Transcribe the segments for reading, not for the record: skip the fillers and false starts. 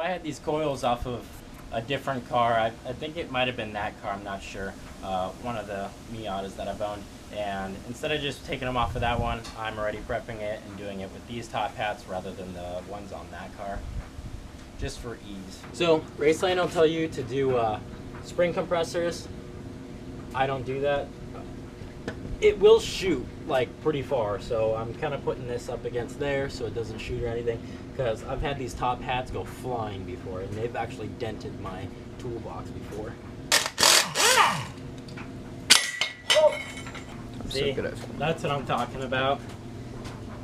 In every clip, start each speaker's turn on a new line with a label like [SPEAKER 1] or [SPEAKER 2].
[SPEAKER 1] I had these coils off of a different car. I think it might have been that car, I'm not sure. One of the Miatas that I've owned. And instead of just taking them off of that one, I'm already prepping it and doing it with these top hats rather than the ones on that car, just for ease. So Raceline will tell you to do spring compressors. I don't do that. It will shoot like pretty far, so I'm kind of putting this up against there so it doesn't shoot or anything, because I've had these top hats go flying before and they've actually dented my toolbox before. See, that's what I'm talking about.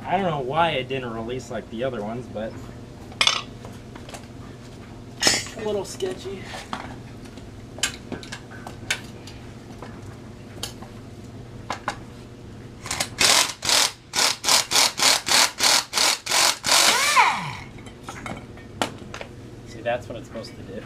[SPEAKER 1] I don't know why it didn't release like the other ones, but a little sketchy. See, that's what it's supposed to do.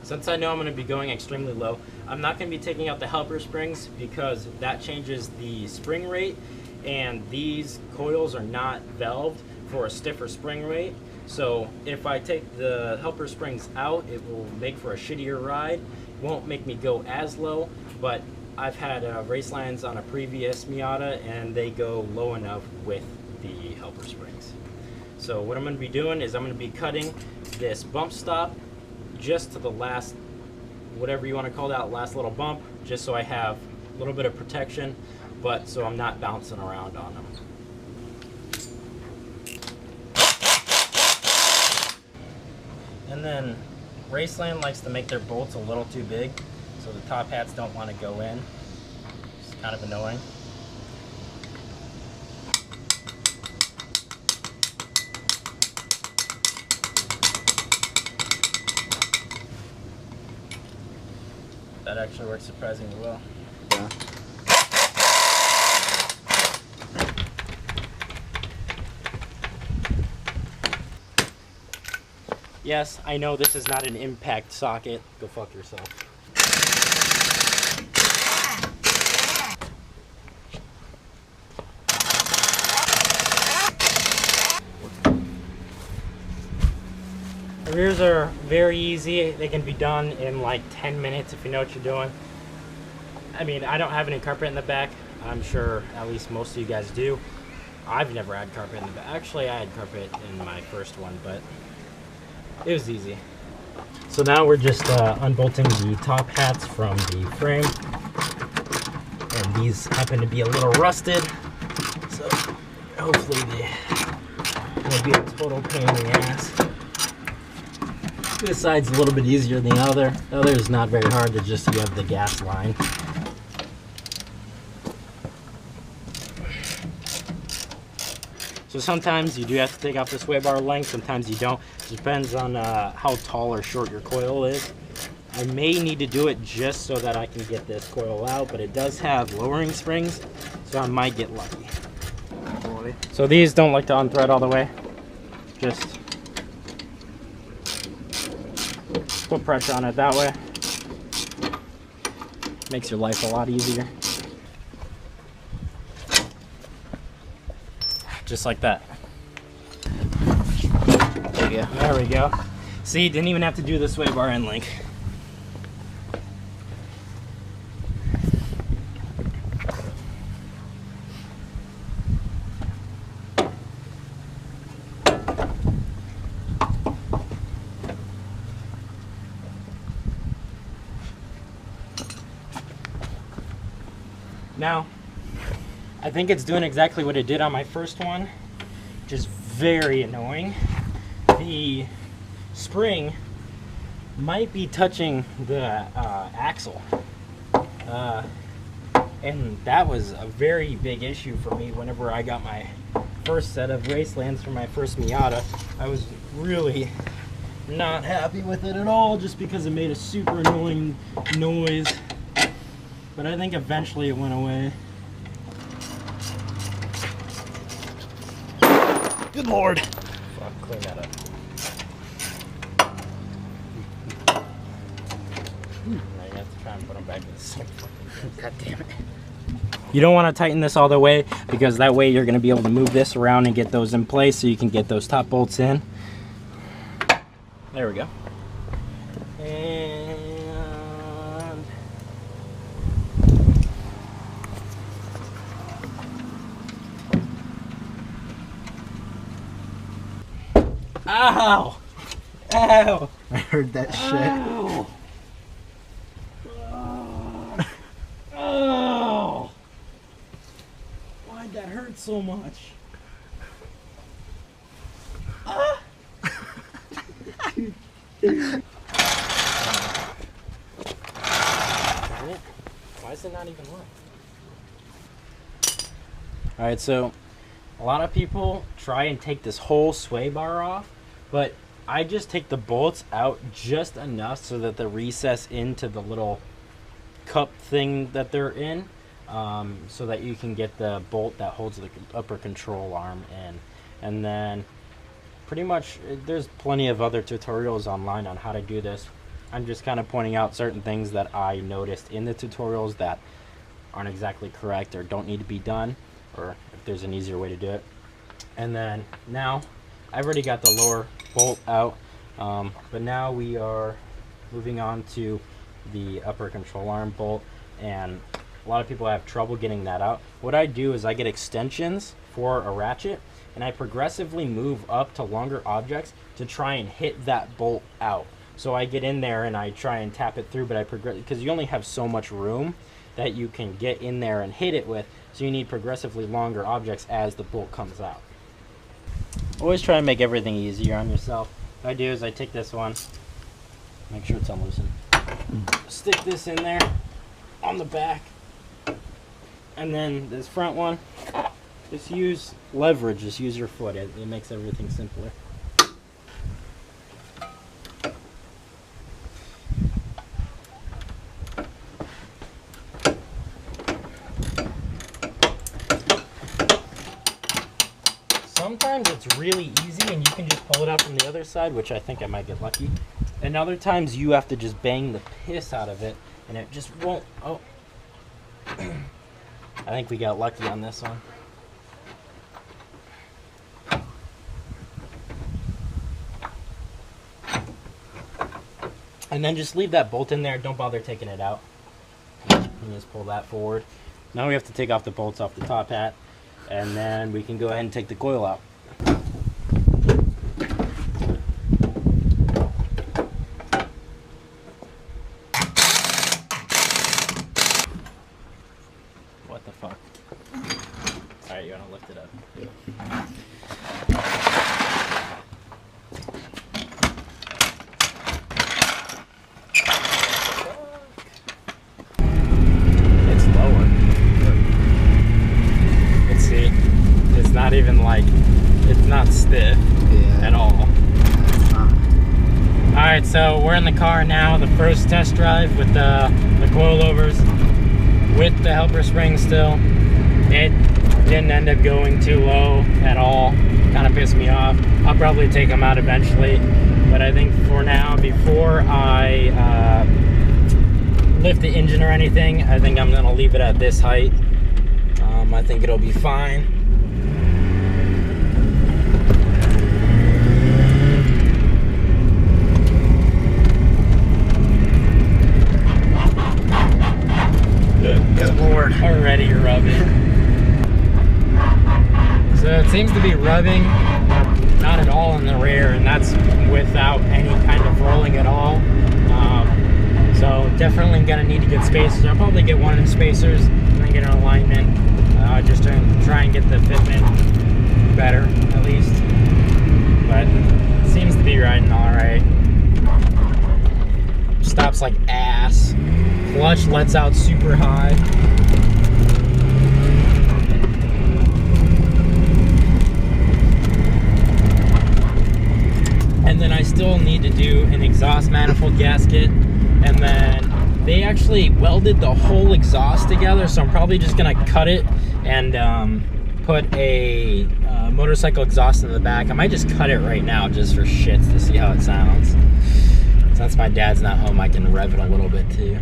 [SPEAKER 1] Since I know I'm going to be going extremely low, I'm not going to be taking out the helper springs because that changes the spring rate, and these coils are not valved for a stiffer spring rate. So if I take the helper springs out, it will make for a shittier ride. It won't make me go as low, but I've had race lines on a previous Miata and they go low enough with the helper springs. So what I'm going to be doing is I'm going to be cutting this bump stop just to the last, whatever you want to call that, last little bump, just so I have a little bit of protection, but so I'm not bouncing around on them. And then Raceland likes to make their bolts a little too big, so the top hats don't want to go in. It's kind of annoying. That actually works surprisingly well. Yeah. Yes, I know this is not an impact socket. Go fuck yourself. The rears are very easy. They can be done in like 10 minutes if you know what you're doing. I mean, I don't have any carpet in the back. I'm sure at least most of you guys do. I've never had carpet in the back. Actually, I had carpet in my first one, but it was easy. So now we're just unbolting the top hats from the frame. And these happen to be a little rusted. So hopefully they won't be a total pain in the ass. This side's a little bit easier than the other. The other is not very hard, it's just you have the gas line. So sometimes you do have to take off the sway bar length, sometimes you don't. It depends on how tall or short your coil is. I may need to do it just so that I can get this coil out, but it does have lowering springs, so I might get lucky. So these don't like to unthread all the way. Just put pressure on it that way. Makes your life a lot easier. Just like that. There you go. There we go. See, didn't even have to do the sway bar end link. Now, I think it's doing exactly what it did on my first one, which is very annoying. The spring might be touching the axle. And that was a very big issue for me whenever I got my first set of Racelands for my first Miata. I was really not happy with it at all just because it made a super annoying noise. But I think eventually it went away. Good Lord. Fuck, clean that up. Now you have to try and put them back in the same fucking place. God damn it. You don't want to tighten this all the way, because that way you're going to be able to move this around and get those in place so you can get those top bolts in. There we go. And ow! Ow!
[SPEAKER 2] I heard that shit.
[SPEAKER 1] Ow! Oh! Why'd that hurt so much? Ah! Why is it not even work? Alright, so a lot of people try and take this whole sway bar off, but I just take the bolts out just enough so that they recess into the little cup thing that they're in, so that you can get the bolt that holds the upper control arm in. And then pretty much there's plenty of other tutorials online on how to do this. I'm just kind of pointing out certain things that I noticed in the tutorials that aren't exactly correct or don't need to be done, or if there's an easier way to do it. And then now I've already got the lower bolt out, but now we are moving on to the upper control arm bolt, and a lot of people have trouble getting that out. What I do is I get extensions for a ratchet, and I progressively move up to longer objects to try and hit that bolt out. So I get in there and I try and tap it through, but I progress, because you only have so much room that you can get in there and hit it with, so you need progressively longer objects as the bolt comes out. Always try and make everything easier on yourself. What I do is I take this one, make sure it's unloosened, stick this in there on the back, and then this front one, just use leverage, just use your foot. It makes everything simpler. Sometimes it's really easy and you can just pull it out from the other side, which I think I might get lucky. And other times you have to just bang the piss out of it and it just won't. Oh. I think we got lucky on this one. And then just leave that bolt in there. Don't bother taking it out. And just pull that forward. Now we have to take off the bolts off the top hat, and then we can go ahead and take the coil out. What the fuck? Alright, you wanna lift it up? It's lower. Let's see. It's not even like, it's not stiff at all. Alright, so we're in the car now, the first test drive with the coilovers with the helper spring still. It didn't end up going too low at all. Kind of pissed me off. I'll probably take them out eventually, but I think for now, before I lift the engine or anything, I think I'm gonna leave it at this height. I think it'll be fine. Good Lord, already rubbing. So it seems to be rubbing not at all in the rear, and that's without any kind of rolling at all. So definitely gonna need to get spacers. I'll probably get one of the spacers and then get an alignment, just to try and get the fitment better at least. But it seems to be riding all right. Stops like ass. Clutch lets out super high. And then I still need to do an exhaust manifold gasket, and then they actually welded the whole exhaust together, so I'm probably just gonna cut it and put a motorcycle exhaust in the back. I might just cut it right now just for shits to see how it sounds. Since my dad's not home, I can rev it a little bit too.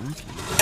[SPEAKER 2] Okay.